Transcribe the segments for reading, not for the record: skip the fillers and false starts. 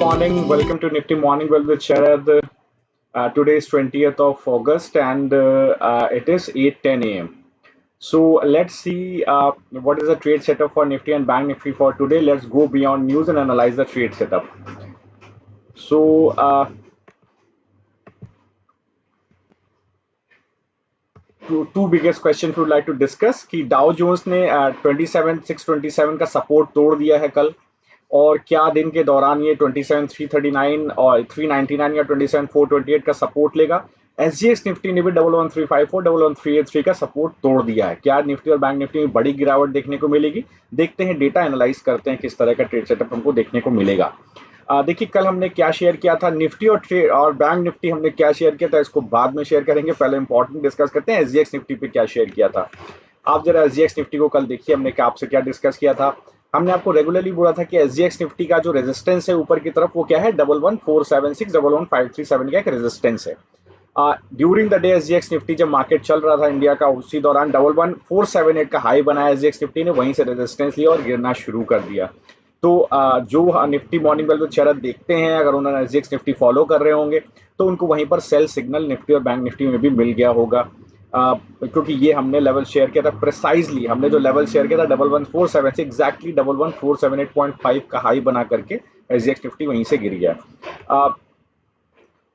morning. Welcome to Nifty Morning Well with Sharad. Today is 20th of August and it is 8:10 a.m. So let's see what is the trade setup for Nifty and Bank Nifty for today. Let's go beyond news and analyze the trade setup. So two biggest questions we would like to discuss कि Dow Jones ने 27,627 का support तोड़ दिया है कल, और क्या दिन के दौरान ये 27,339 और 399 या 27,428 का सपोर्ट लेगा। एसजीएक्स निफ्टी ने भी 11,354 11,383 का सपोर्ट तोड़ दिया है। क्या निफ्टी और बैंक निफ्टी में बड़ी गिरावट देखने को मिलेगी? देखते हैं, डेटा एनालाइज करते हैं किस तरह का ट्रेड सेटअप हमको देखने को मिलेगा। देखिए कल हमने क्या शेयर किया था, निफ्टी और बैंक निफ्टी हमने क्या शेयर किया था, इसको बाद में शेयर करेंगे। पहले इंपॉर्टेंट डिस्कस करते हैं एसजीएक्स निफ्टी पे क्या शेयर किया था। आप जरा एसजीएक्स निफ्टी को कल देखिए, हमने क्या आपसे क्या डिस्कस किया था। हमने आपको रेगुलरली बोला था कि एसजीएक्स निफ्टी का जो रेजिस्टेंस है ऊपर की तरफ वो क्या है, 11,476 11,537 का एक रेजिस्टेंस है। During the day SGX Nifty जब मार्केट चल रहा था इंडिया का, उसी दौरान 11,478 का हाई बनाया एसजीएक्स निफ्टी ने, वहीं से रेजिस्टेंस लिया और गिरना शुरू कर दिया। तो जो निफ्टी मॉर्निंग वेल विद शरद देखते हैं, अगर उन्होंने एसजीएक्स निफ्टी फॉलो कर रहे होंगे तो उनको वहीं पर सेल सिग्नल निफ्टी और बैंक निफ्टी में भी मिल गया होगा, क्योंकि ये हमने लेवल शेयर किया था प्रिसाइजली। हमने जो लेवल शेयर किया था 11,470 से एग्जैक्टली 11,478.5 का हाई बना करके एसजीएक्स निफ्टी वहीं से गिर गया।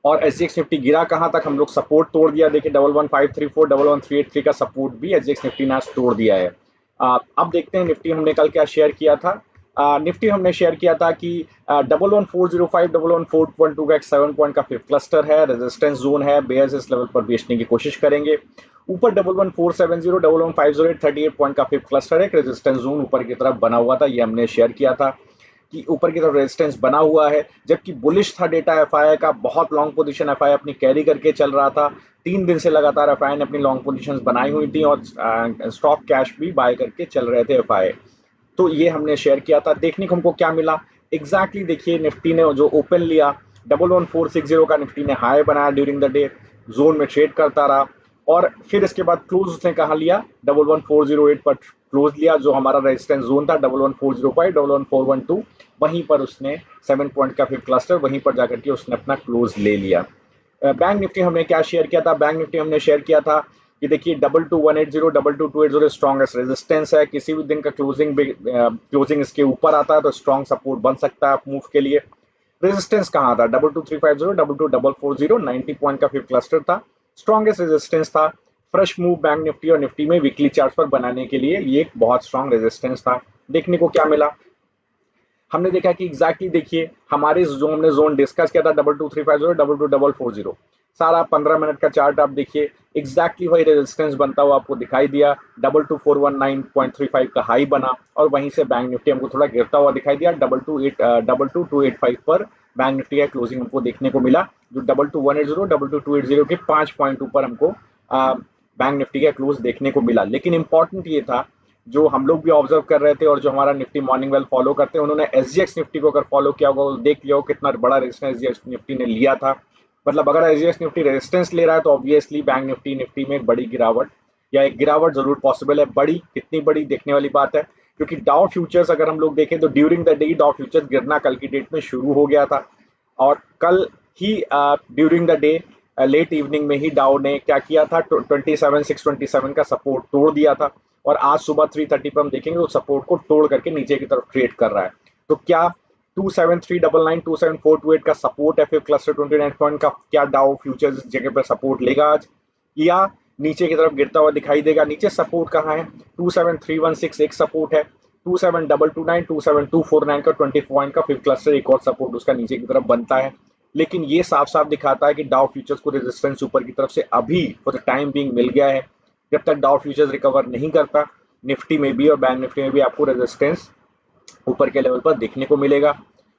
और एसजीएक्स निफ्टी गिरा कहां तक, हम लोग सपोर्ट तोड़ दिया। देखिए 11,534 11,383 का सपोर्ट भी एसजीएक्स निफ्टी ने आज तोड़ दिया है। अब देखते हैं निफ्टी हमने कल क्या शेयर किया था। निफ्टी हमने शेयर किया था कि 11,405 11,412 का एक 7 पॉइंट का फिफ्थ क्लस्टर है, रेजिस्टेंस जोन है, बेयर्स इस लेवल पर बेचने की कोशिश करेंगे। ऊपर 11,470 11,508 38 पॉइंट का फिफ्थ क्लस्टर है, एक रेजिस्टेंस जोन ऊपर की तरफ बना हुआ था, ये हमने शेयर किया था कि ऊपर की तरफ रेजिस्टेंस बना हुआ है। जबकि बुलिश था डेटा एफआई का, बहुत लॉन्ग पोजीशन एफआई अपनी कैरी करके चल रहा था। 3 दिन से लगातार एफआई ने अपनी लॉन्ग पोजीशंस बनाई हुई थी और स्टॉक कैश भी बाय करके चल रहे थे एफआई। तो ये हमने शेयर किया था। देखने को हमको क्या मिला एग्जैक्टली देखिए, निफ्टी ने जो ओपन लिया 11,460 का निफ्टी ने हाई बनाया ड्यूरिंग द डे, जोन में ट्रेड करता रहा, और फिर इसके बाद क्लोज उसने कहाँ लिया, 11,408 पर क्लोज लिया। जो हमारा रेजिस्टेंस जोन था 11,405 11,412, वहीं पर उसने 7 पॉइंट का फिर क्लस्टर, वहीं पर जाकर के उसने अपना क्लोज ले लिया। बैंक निफ्टी हमने क्या शेयर किया था, बैंक निफ्टी हमने शेयर किया था कि देखिए 22,180 22,280 स्ट्रॉन्गेस्ट रेजिस्टेंस है। किसी भी दिन का क्लोजिंग इसके ऊपर आता है तो स्ट्रॉन्ग सपोर्ट बन सकता है मूव के लिए। रेजिस्टेंस कहाँ था, 22,350 22,440 90 पॉइंट का फिर क्लस्टर था, स्ट्रॉन्गेस्ट रेजिस्टेंस था। फ्रेश मूव बैंक निफ्टी और निफ्टी में वीकली चार्ट पर बनाने के लिए ये एक बहुत स्ट्रॉन्ग रेजिस्टेंस था। देखने को क्या मिला, हमने देखा कि एग्जैक्टली देखिए हमारे जो हमने जोन डिस्कस किया था 22,350 22,440, सारा 15 मिनट का चार्ट आप देखिए, एग्जैक्टली वही रेजिस्टेंस बनता हुआ आपको दिखाई दिया। 22,419.35 का हाई बना और वहीं से बैंक निफ्टी हमको थोड़ा गिरता हुआ दिखाई दिया। 22,285 पर बैंक निफ्टी का क्लोजिंग हमको देखने को मिला, जो 22,180 22,280 के 5 पॉइंट ऊपर हमको बैंक निफ्टी का क्लोज देखने को मिला। लेकिन इंपॉर्टेंट ये था, जो हम लोग भी ऑब्जर्व कर रहे थे और जो हमारा निफ्टी मॉर्निंग वेल फॉलो करते हैं, उन्होंने एसजीएक्स निफ्टी को अगर फॉलो किया होगा, देख लिया हो कितना बड़ा रेजिस्टेंस एसजीएक्स निफ्टी ने लिया था। मतलब अगर एसजीएक्स निफ्टी रेजिस्टेंस ले रहा है तो ऑब्वियसली बैंक निफ्टी में एक बड़ी गिरावट या एक गिरावट जरूर पॉसिबल है। बड़ी कितनी बड़ी देखने वाली बात है, क्योंकि डाउ फ्यूचर्स अगर हम लोग देखें तो during the day Dow futures गिरना कल की डेट में शुरू हो गया था, और कल ही during the day late evening में ही डाउ ने क्या किया था, 27,627 का सपोर्ट तोड़ दिया था, और आज सुबह 3:30 पर हम देखेंगे तो सपोर्ट को तोड़ करके नीचे की तरफ ट्रेड कर रहा है। तो क्या 27399 27428 का सपोर्ट है, फिर क्लस्टर 29 पॉइंट का, क्या डाउ फ्यूचर्स इस जगह पर सपोर्ट लेगा आज, या नीचे की तरफ गिरता हुआ दिखाई देगा? नीचे सपोर्ट कहाँ है, 27316 एक सपोर्ट है, 27229 27249 का 20 पॉइंट का फिर क्लस्टर एक और सपोर्ट उसका नीचे की तरफ बनता है। लेकिन ये साफ साफ दिखाता है कि डाउ फ्यूचर्स को रेजिस्टेंस ऊपर की तरफ से अभी फॉर द टाइम बीइंग मिल गया है। जब तक डाउ फ्यूचर्स रिकवर नहीं करता, निफ्टी में भी और बैंक निफ्टी में भी आपको रेजिस्टेंस ऊपर के लेवल पर देखने को मिलेगा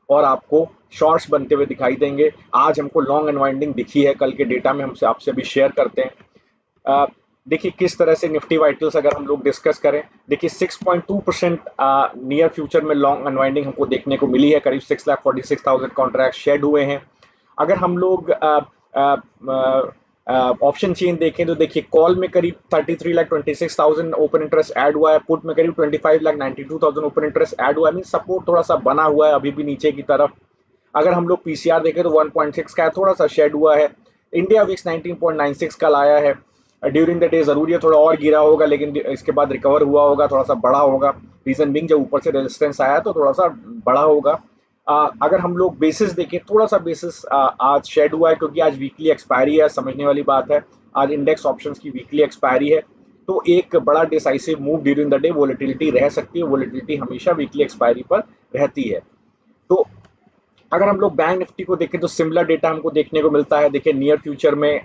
और आपको शॉर्ट्स बनते हुए दिखाई देंगे। आज हमको लॉन्ग अनवाइंडिंग दिखी है, कल के डेटा में हमसे आपसे भी शेयर करते हैं। देखिए किस तरह से निफ्टी वाइटल्स अगर हम लोग डिस्कस करें, देखिए 6.2% नियर फ्यूचर में लॉन्ग अनवाइंडिंग हमको देखने को मिली है। करीब 6,46,000 कॉन्ट्रैक्ट शेड हुए हैं। अगर हम लोग ऑप्शन चेन देखें तो देखिए कॉल में करीब 33,26,000 ओपन इंटरेस्ट ऐड हुआ है, पुट में करीब 25,92,000 ओपन इंटरेस्ट ऐड हुआ है। मीन सपोर्ट थोड़ा सा बना हुआ है अभी भी नीचे की तरफ। अगर हम लोग पीसीआर देखें तो 1.6 का है, थोड़ा सा शेड हुआ है। इंडिया विक्स 19.96 का लाया है। ड्यूरिंग द डे जरूरी है थोड़ा और गिरा होगा, लेकिन इसके बाद रिकवर हुआ होगा, थोड़ा सा बड़ा होगा। रीजन बिंग जब ऊपर से रेजिस्टेंस आया तो थोड़ा सा बड़ा होगा। अगर हम लोग बेसिस देखें, थोड़ा सा बेसिस आज शेड हुआ है, क्योंकि आज वीकली एक्सपायरी है, समझने वाली बात है। आज इंडेक्स ऑप्शंस की वीकली एक्सपायरी है, तो एक बड़ा decisive move during the day volatility रह सकती है। वोलेटिलिटी हमेशा वीकली एक्सपायरी पर रहती है। तो अगर हम लोग बैंक निफ्टी को देखें तो सिमिलर डेटा हमको देखने को मिलता है। देखिए नियर फ्यूचर में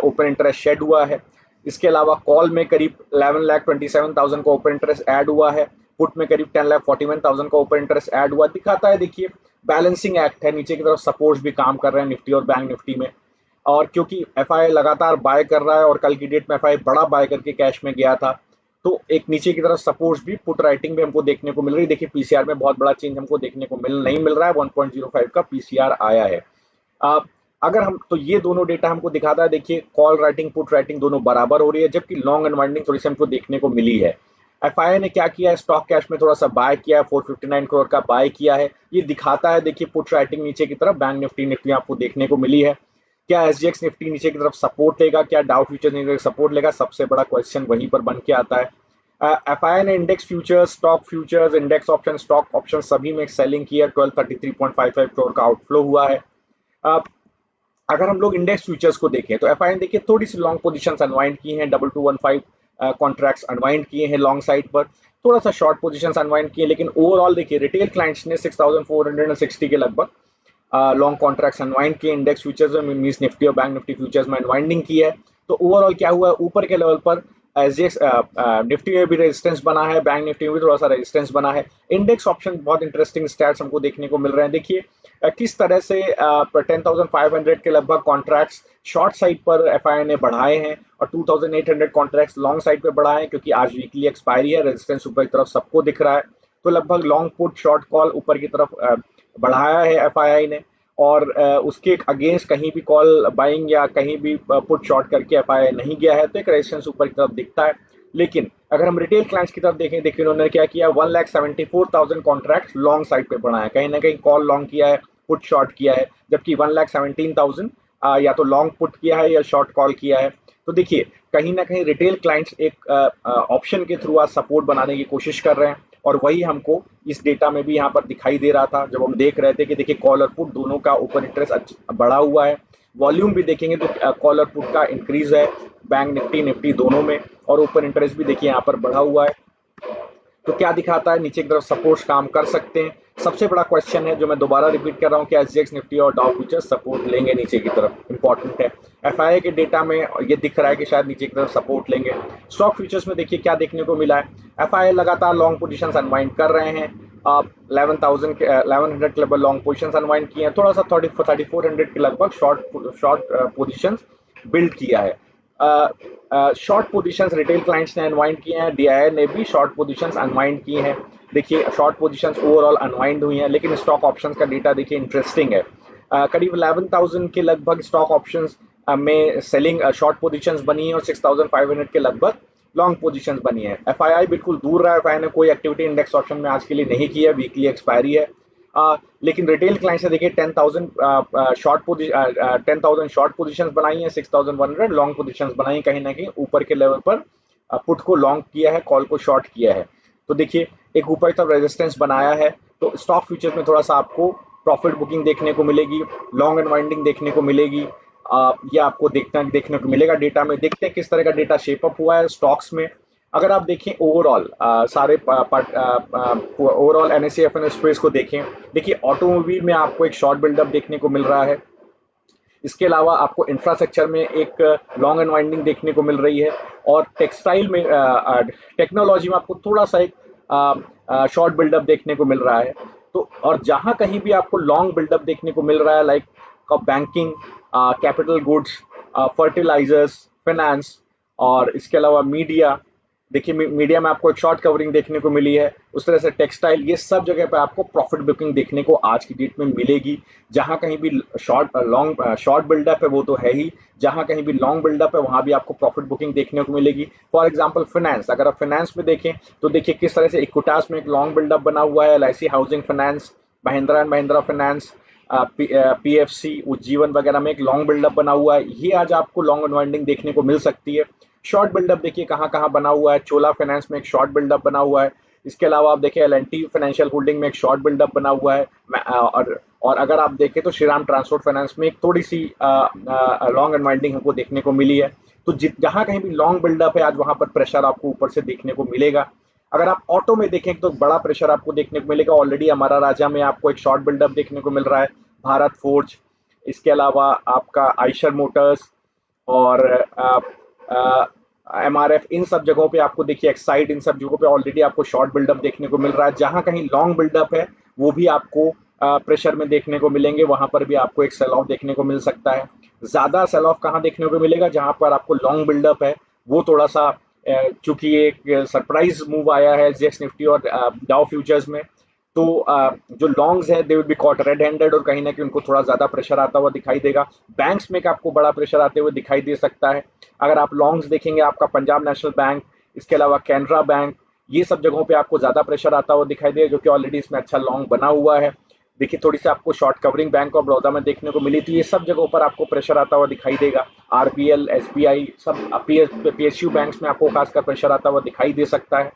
ओपन इंटरेस्ट शेड हुआ है। इसके अलावा कॉल में करीब 11,27,000 का ओपन इंटरेस्ट ऐड हुआ है। पुट में करीब 10,41,000 का ओपन इंटरेस्ट ऐड हुआ, दिखाता है देखिए बैलेंसिंग एक्ट है। नीचे की तरफ सपोर्ट्स भी काम कर रहे हैं निफ्टी और बैंक निफ्टी में। और क्योंकि एफआई लगातार बाय कर रहा है और कल की डेट में एफआई बड़ा बाय करके कैश में गया था, तो एक नीचे की तरफ सपोर्ट्स भी पुट राइटिंग में हमको देखने को मिल रही है। देखिए पीसीआर में बहुत बड़ा चेंज हमको देखने को नहीं मिल रहा है। 1.05 का पीसीआर आया है। आ, अगर हम तो ये दोनों डेटा हमको दिखाता है, देखिए कॉल राइटिंग पुट राइटिंग दोनों बराबर हो रही है, जबकि लॉन्ग अनवाइंडिंग थोड़ी सी हमको देखने को मिली है। एफआईआई ने क्या किया है, स्टॉक कैश में थोड़ा सा बाय किया है, 459 करोड़ का बाय किया है। ये दिखाता है देखिए पुट राइटिंग नीचे की तरफ बैंक निफ्टी निफ्टी आपको देखने को मिली है। क्या एसजीएक्स निफ्टी नीचे की तरफ सपोर्ट लेगा, क्या डाउ फ्यूचर नीचे सपोर्ट लेगा, सबसे बड़ा क्वेश्चन वहीं पर बन के आता है। एफआईआई ने index futures, stock futures, index option, stock option सभी में सेलिंग की है। 1233.55 करोड़ का आउटफ्लो हुआ है। uh, अगर हम लोग इंडेक्स फ्यूचर्स को देखें तो एफआईआई ने देखिए थोड़ी सी लॉन्ग पोजीशंस अनवाइंड की हैं। 2215 कॉन्ट्रैक्ट्स अनवाइंड किए हैं लॉन्ग साइड पर। थोड़ा सा शॉर्ट पोजीशंस अनवाइंड किए, लेकिन ओवरऑल देखिए रिटेल क्लाइंट्स ने 6460 के लगभग लॉन्ग कॉन्ट्रैक्ट्स अनवाइंड किए इंडेक्स फ्यूचर्स में, मींस निफ्टी और बैंक निफ्टी फ्यूचर्स में अनवाइंडिंग की है। तो ओवरऑल क्या हुआ है, ऊपर के लेवल पर एसजीएक्स निफ्टी में भी रेजिस्टेंस बना है, बैंक निफ्टी में भी थोड़ा सा रेजिस्टेंस बना है। इंडेक्स ऑप्शन बहुत इंटरेस्टिंग स्टैट्स हमको देखने को मिल रहे हैं। देखिए किस तरह से 10,500 के लगभग कॉन्ट्रैक्ट्स शॉर्ट साइड पर एफआईआई ने बढ़ाए हैं और 2,800 कॉन्ट्रैक्ट्स लॉन्ग साइड पर बढ़ाए हैं, क्योंकि आज वीकली एक्सपायरी है, रेजिस्टेंस ऊपर की तरफ सबको दिख रहा है। तो लगभग लॉन्ग पुट शॉर्ट कॉल ऊपर की तरफ बढ़ाया है एफआईआई ने, और उसके अगेंस्ट कहीं भी कॉल बाइंग या कहीं भी पुट शॉर्ट करके एफआईआई नहीं गया है, तो एक रेजिस्टेंस ऊपर की तरफ दिखता है। लेकिन अगर हम रिटेल क्लाइंट्स की तरफ देखें, देखिए उन्होंने क्या किया, 1,74,000 कॉन्ट्रैक्ट लॉन्ग साइड पे बढ़ाए, कहीं ना कहीं कॉल लॉन्ग किया है, पुट शॉर्ट किया है, जबकि 1,17,000 या तो लॉन्ग पुट किया है या शॉर्ट कॉल किया है। तो देखिए कहीं ना कहीं रिटेल क्लाइंट्स एक ऑप्शन के थ्रू आज सपोर्ट बनाने की कोशिश कर रहे हैं, और वही हमको इस डेटा में भी यहाँ पर दिखाई दे रहा था जब हम देख रहे थे कि देखिए कॉल और पुट दोनों का ओपन इंटरेस्ट बढ़ा हुआ है। वॉल्यूम भी देखेंगे तो कॉल और पुट का इंक्रीज है बैंक निफ्टी निफ्टी दोनों में, और ओपन इंटरेस्ट भी देखिए यहाँ पर बढ़ा हुआ है। तो क्या दिखाता है, नीचे की तरफ सपोर्ट्स काम कर सकते हैं। सबसे बड़ा क्वेश्चन है जो मैं दोबारा रिपीट कर रहा हूँ, कि एसजीएक्स निफ्टी और डाउ फ्यूचर्स सपोर्ट लेंगे नीचे की तरफ, इंपॉर्टेंट है। एफआईआई के डेटा में ये दिख रहा है कि शायद नीचे की तरफ सपोर्ट लेंगे। स्टॉक फ्यूचर्स में देखिए क्या देखने को मिला है, एफआईआई लगातार लॉन्ग पोजीशन अनवाइंड कर रहे हैं। 11,100 के लगभग लॉन्ग पोजीशन अनवाइंड किए हैं, थोड़ा सा 3400 के लगभग शॉर्ट पोजीशन बिल्ड किया है। शॉर्ट पोजीशंस रिटेल क्लाइंट्स ने अनवाइंड किए हैं, डीआईआई ने भी शॉर्ट पोजीशंस अनवाइंड किए हैं। देखिए शॉर्ट पोजीशंस ओवरऑल अनवाइंड हुई हैं, लेकिन स्टॉक ऑप्शंस का डेटा देखिए इंटरेस्टिंग है। करीब 11,000 के लगभग स्टॉक ऑप्शंस में सेलिंग शॉर्ट पोजीशंस बनी है, और 6,500 के लगभग लॉन्ग पोजीशंस बनी है। एफआईआई बिल्कुल दूर रहा है, एफआईआई ने कोई एक्टिविटी इंडेक्स ऑप्शन में आज के लिए नहीं की है, वीकली एक्सपायरी है। लेकिन रिटेल क्लाइंट से देखिए 10,000 शॉर्ट पोजीशंस बनाई है, 6,100 लॉन्ग पोजीशंस बनाई, कहीं ना कहीं ऊपर के लेवल पर पुट को लॉन्ग किया है, कॉल को शॉर्ट किया है। तो देखिए एक ऊपर की तरफ रेजिस्टेंस बनाया है। तो स्टॉक फ्यूचर्स में थोड़ा सा आपको प्रॉफिट बुकिंग देखने को मिलेगी, लॉन्ग अनवाइंडिंग देखने को मिलेगी। ये आपको देखने को मिलेगा डेटा में। देखते हैं किस तरह का डेटा शेप अप हुआ है स्टॉक्स में। अगर आप देखें ओवरऑल सारे ओवरऑल एनएसई एफएनएस स्पेस को देखें, देखिए ऑटोमोबाइल में आपको एक शॉर्ट बिल्डअप देखने को मिल रहा है। इसके अलावा आपको इंफ्रास्ट्रक्चर में एक लॉन्ग अनवाइंडिंग देखने को मिल रही है, और टेक्सटाइल में टेक्नोलॉजी में आपको थोड़ा सा एक शॉर्ट बिल्डअप देखने को मिल रहा है। तो और जहां कहीं भी आपको लॉन्ग बिल्डअप देखने को मिल रहा है, like banking, capital goods, fertilisers, finance, और इसके अलावा मीडिया, देखिए मीडिया में आपको एक शॉर्ट कवरिंग देखने को मिली है। उस तरह से टेक्सटाइल, ये सब जगह पे आपको प्रॉफिट बुकिंग देखने को आज की डेट में मिलेगी। जहां कहीं भी शॉर्ट बिल्डअप है वो तो है ही, जहां कहीं भी लॉन्ग बिल्डअप है वहां भी आपको प्रॉफिट बुकिंग देखने को मिलेगी। फॉर एग्जांपल फाइनेंस, अगर आप फाइनेंस में देखें तो देखिए किस तरह से इक्विटास में एक लॉन्ग बिल्डअप बना हुआ है, LIC housing finance, Mahindra and Mahindra finance, PFC, Ujjivan वगैरह में एक लॉन्ग बिल्डअप बना हुआ है, ये आज आपको लॉन्ग अनवाइंडिंग देखने को मिल सकती है। शॉर्ट बिल्डअप देखिए कहाँ कहाँ बना हुआ है, चोला फाइनेंस में एक शॉर्ट बिल्डअप बना हुआ है। इसके अलावा आप देखिए एल&टी फाइनेंशियल होल्डिंग में एक शॉर्ट बिल्डअप बना हुआ है। और अगर आप देखें तो श्रीराम ट्रांसपोर्ट फाइनेंस में एक थोड़ी सी लॉन्ग अनवाइंडिंग हमको देखने को मिली है। तो जहां कहीं भी लॉन्ग बिल्डअप है आज वहां पर प्रेशर आपको ऊपर से देखने को मिलेगा। अगर आप ऑटो में देखें तो बड़ा प्रेशर आपको देखने को मिलेगा। ऑलरेडी हमारा राजा में आपको एक शॉर्ट बिल्डअप देखने को मिल रहा है, भारत फोर्ज, इसके अलावा आपका आइशर मोटर्स और एमआरएफ, इन सब जगहों पे आपको देखिए एक्साइड, इन सब जगहों पे ऑलरेडी आपको शॉर्ट बिल्डअप देखने को मिल रहा है। जहां कहीं लॉन्ग बिल्डअप है वो भी आपको प्रेशर में देखने को मिलेंगे, वहां पर भी आपको एक सेल ऑफ देखने को मिल सकता है। ज्यादा सेल ऑफ कहाँ देखने को मिलेगा, जहां पर आपको लॉन्ग बिल्डअप है वो थोड़ा सा, चूंकि एक सरप्राइज मूव आया है एसजीएक्स निफ्टी और डाउ फ्यूचर्स में, तो जो लॉन्ग्स है they will be caught red handed और कहीं ना कहीं उनको थोड़ा ज्यादा प्रेशर आता हुआ दिखाई देगा। बैंक्स में आपको बड़ा प्रेशर आते हुए दिखाई दे सकता है। अगर आप लॉन्ग्स देखेंगे, आपका पंजाब नेशनल बैंक, इसके अलावा कैनरा बैंक, ये सब जगहों पे आपको ज्यादा प्रेशर आता हुआ दिखाई देगा, जो कि ऑलरेडी इसमें अच्छा लॉन्ग बना हुआ है। देखिए थोड़ी सी आपको short covering bank of Baroda में देखने को मिली थी, ये सब जगहों पर आपको प्रेशर आता हुआ दिखाई देगा। आरबीएल, एसबीआई, सब पीएसयू बैंक्स में आपको खासकर प्रेशर आता हुआ दिखाई दे सकता है।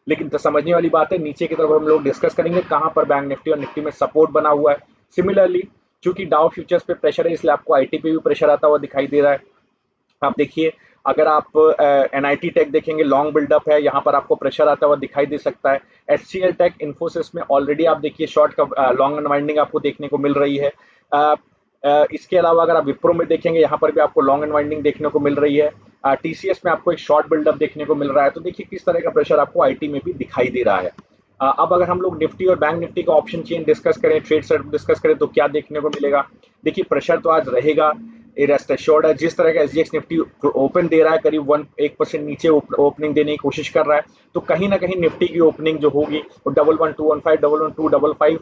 लेकिन तो समझने वाली बात है, नीचे की तरफ हम लोग डिस्कस करेंगे कहाँ पर बैंक निफ्टी और निफ्टी में सपोर्ट बना हुआ है। सिमिलरली चूंकि डाउ फ्यूचर्स पे प्रेशर है, इसलिए आपको आईटी पे भी प्रेशर आता हुआ दिखाई दे रहा है। आप देखिए, अगर आप एनआईटी टेक देखेंगे, लॉन्ग बिल्डअप है, यहाँ पर आपको प्रेशर आता हुआ दिखाई दे सकता है। एचसीएल टेक, इन्फोसिस में ऑलरेडी आप देखिए शॉर्ट का लॉन्ग अनवाइंडिंग आपको देखने को मिल रही है। इसके अलावा अगर आप विप्रो में देखेंगे, यहाँ पर भी आपको लॉन्ग अनवाइंडिंग देखने को मिल रही है। टीसीएस में आपको एक शॉर्ट बिल्डअप देखने को मिल रहा है। तो देखिए किस तरह का प्रेशर आपको आईटी में भी दिखाई दे रहा है। अब अगर हम लोग निफ्टी और बैंक निफ्टी का ऑप्शन चेन डिस्कस करें, ट्रेड सेट डिस्कस करें, तो क्या देखने को मिलेगा। देखिए प्रेशर तो आज रहेगा, ये रेस्ट एश्योर्ड है। जिस तरह का एसजीएक्स निफ्टी ओपन दे रहा है, करीब 1% नीचे ओपनिंग देने की कोशिश कर रहा है, तो कहीं ना कहीं निफ्टी की ओपनिंग जो होगी वो 11,215, 11,255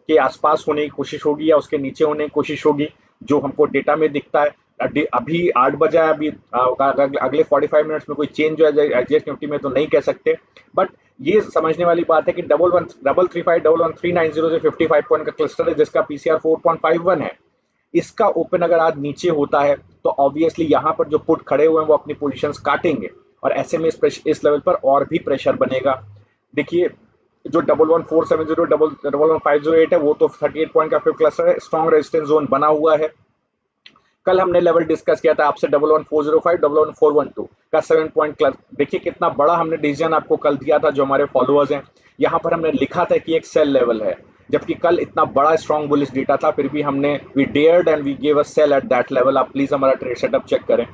के आसपास होने की कोशिश होगी या उसके नीचे होने की कोशिश होगी, जो हमको डेटा में दिखता है। अभी 8 बजा है, अभी अगले 45 मिनट्स में कोई चेंज जो है एसजीएक्स निफ्टी में तो नहीं कह सकते, बट ये समझने वाली बात है कि 11,335, 11,390 से 55 पॉइंट का क्लस्टर है, जिसका पीसीआर 4.51 है। इसका ओपन अगर आज नीचे होता है तो ऑब्वियसली यहाँ पर जो पुट खड़े हुए हैं वो अपनी पोजीशंस काटेंगे, और ऐसे में इस लेवल पर और भी प्रेशर बनेगा। देखिए जो 11,470, 11,508 है, वो तो 38 पॉइंट का फिफ्थ क्लस्टर है, स्ट्रॉन्ग रेजिस्टेंस जोन बना हुआ है। कल हमने लेवल डिस्कस किया था आपसे 11,405, 11,412 का 7 पॉइंट क्लच। देखिए कितना बड़ा हमने डिसीजन आपको कल दिया था, जो हमारे फॉलोअर्स हैं, यहाँ पर हमने लिखा था कि एक सेल लेवल है, जबकि कल इतना बड़ा स्ट्रॉन्ग बुलिश डेटा था, फिर भी हमने we dared and we give a sell at that level. आप प्लीज हमारा ट्रेड सेटअप चेक करें,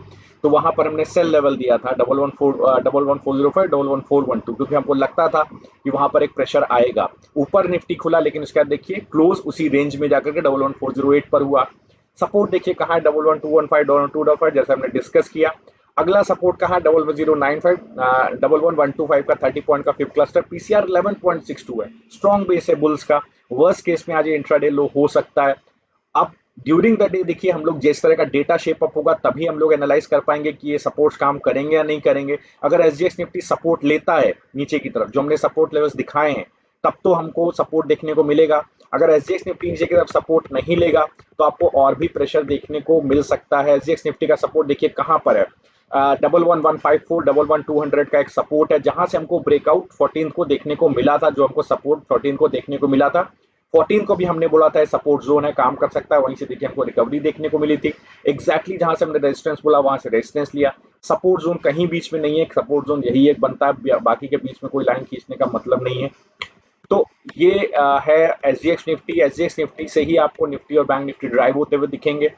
तो वहां पर हमने सेल लेवल दिया था 11,405, 11,412, क्योंकि हमको लगता था कि वहां पर एक प्रेशर आएगा। ऊपर निफ्टी खुला, लेकिन उसके बाद देखिए क्लोज उसी रेंज में जाकर के 11,408 पर हुआ। सपोर्ट देखिए कहाँ है, 11,215, 11,225, जैसे हमने डिस्कस किया। अगला सपोर्ट कहाँ है, 11,095, 11,125 का 30 पॉइंट का फिफ्थ क्लस्टर, पीसीआर 11.62 है, स्ट्रॉन्ग बेस है बुल्स का। वर्स्ट केस में आज ये इंट्राडे लो हो सकता है। अब ड्यूरिंग द डे देखिए हम लोग जिस तरह का डेटा शेप अप होगा तभी हम लोग एनालाइज कर पाएंगे कि ये सपोर्ट्स काम करेंगे या नहीं करेंगे। अगर एसजीएक्स निफ्टी सपोर्ट लेता है नीचे की तरफ, जो हमने सपोर्ट लेवल्स दिखाए हैं, तब तो हमको सपोर्ट देखने को मिलेगा। अगर एसजीएक्स निफ्टी नीचे की तरफ सपोर्ट नहीं लेगा तो आपको और भी प्रेशर देखने को मिल सकता है। एसजीएक्स निफ्टी का सपोर्ट देखिए कहाँ पर है, 11,154, 11,200 का एक सपोर्ट है, जहां से हमको ब्रेकआउट 14 को देखने को मिला था, जो हमको सपोर्ट 14 को देखने को मिला था। 14 को भी हमने बोला था सपोर्ट जोन है, काम कर सकता है, वहीं से देखिए हमको रिकवरी देखने को मिली थी। एग्जैक्टली जहां से हमने रेजिस्टेंस बोला वहां से रेजिस्टेंस लिया। सपोर्ट जोन कहीं बीच में नहीं है, सपोर्ट जोन यही एक बनता है, बाकी के बीच में कोई लाइन खींचने का मतलब नहीं है। तो ये है एसजीएक्स निफ्टी। एसजीएक्स निफ्टी से ही आपको निफ्टी और बैंक निफ्टी ड्राइव होते हुए दिखेंगे।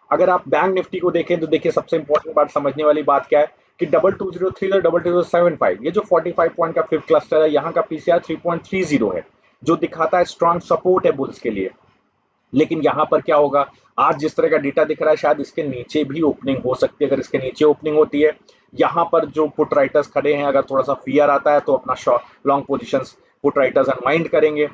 अगर आप बैंक निफ्टी को देखें तो देखिए सबसे इंपॉर्टेंट बात समझने वाली बात क्या है कि 2203 और 2275, ये जो 45 पॉइंट का फिफ्थ क्लस्टर है, यहाँ का पीसीआर 3.30 है, जो दिखाता है स्ट्रॉन्ग सपोर्ट है बुल्स के लिए। लेकिन यहाँ पर क्या होगा, आज जिस तरह का डेटा दिख रहा है शायद इसके नीचे भी ओपनिंग हो सकती है। अगर इसके नीचे ओपनिंग होती है, यहाँ पर जो पुट राइटर्स खड़े हैं, अगर थोड़ा सा फियर आता है तो अपना long positions put writers unwind करेंगे।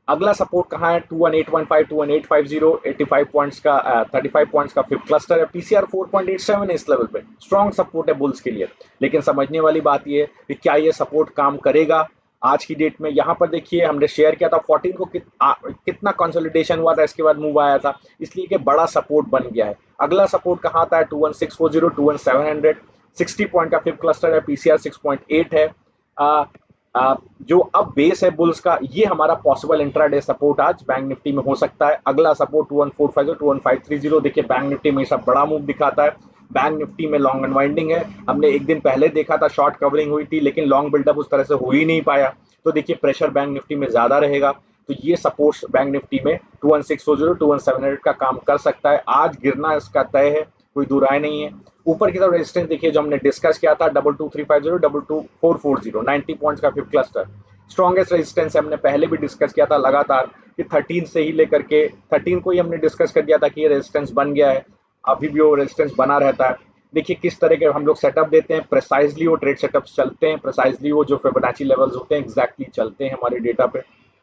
अगला सपोर्ट कहाँ है, 21,815, 21,850, 85 पॉइंट्स का 35 पॉइंट्स का फिफ्थ क्लस्टर है, पीसीआर 4.87 है, इस लेवल पे स्ट्रॉन्ग सपोर्ट है बुल्स के लिए। लेकिन समझने वाली बात ये है कि क्या ये सपोर्ट काम करेगा, आज की डेट में यहाँ पर देखिए हमने शेयर किया था 14 को कितना कंसोलिडेशन हुआ था, इसके बाद मूव आया था, इसलिए कि बड़ा सपोर्ट बन गया है। अगला सपोर्ट कहाँ आता है 21640, 21700, 60 पॉइंट का फिफ्थ क्लस्टर है, पीसीआर 6.8 है। आ, जो अब बेस है बुल्स का, ये हमारा पॉसिबल इंट्राडे सपोर्ट आज बैंक निफ्टी में हो सकता है। अगला सपोर्ट 21450, 21530। देखिए बैंक निफ्टी में सब बड़ा मूव दिखाता है। बैंक निफ्टी में लॉन्ग अनवाइंडिंग है, हमने एक दिन पहले देखा था शॉर्ट कवरिंग हुई थी, लेकिन लॉन्ग बिल्डअप उस तरह से हो ही नहीं पाया। तो देखिए प्रेशर बैंक निफ्टी में ज्यादा रहेगा, तो ये सपोर्ट्स बैंक निफ्टी में 21640, 21700 का काम कर सकता है। आज गिरना इसका तय है, कोई दो राय नहीं है। ऊपर की तरफ रेजिस्टेंस देखिए जो हमने डिस्कस किया था 22350, 22440, 90 पॉइंट्स का फिफ्थ क्लस्टर स्ट्रॉन्गेस्ट रेजिस्टेंस है। हमने पहले भी डिस्कस किया था लगातार कि 13 से ही लेकर के 13 को ही हमने डिस्कस कर दिया था कि ये रेजिस्टेंस बन गया है, अभी भी वो रेजिस्टेंस बना रहता है। देखिए किस तरह के हम लोग सेटअप देते हैं, प्रिसाइजली वो ट्रेड सेटअप्स चलते हैं, प्रिसाइजली वो जो फिबोनाची लेवल्स होते हैं एग्जैक्टली चलते हैं हमारे डेटा पे।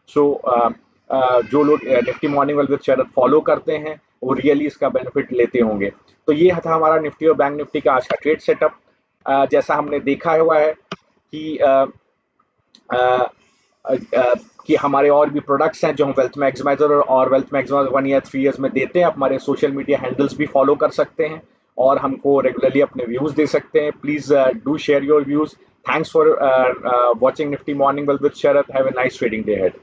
सो जो लोग Nifty morning well with Sharad follow करते हैं वो रियली इसका बेनिफिट लेते होंगे। तो ये था हमारा निफ्टी और बैंक निफ्टी का आज का ट्रेड सेटअप। जैसा हमने देखा हुआ है कि अ, कि हमारे और भी प्रोडक्ट्स हैं जो हम वेल्थ मैक्सिमाइजर और वेल्थ मैक्सिमाइजर 1 ईयर 3 ईयर्स में देते हैं। हमारे सोशल मीडिया हैंडल्स भी फॉलो कर सकते हैं और हमको रेगुलरली अपने व्यूज दे सकते हैं। Please do share your views. Thanks for watching Nifty morning well with Sharad. Have a nice trading day ahead.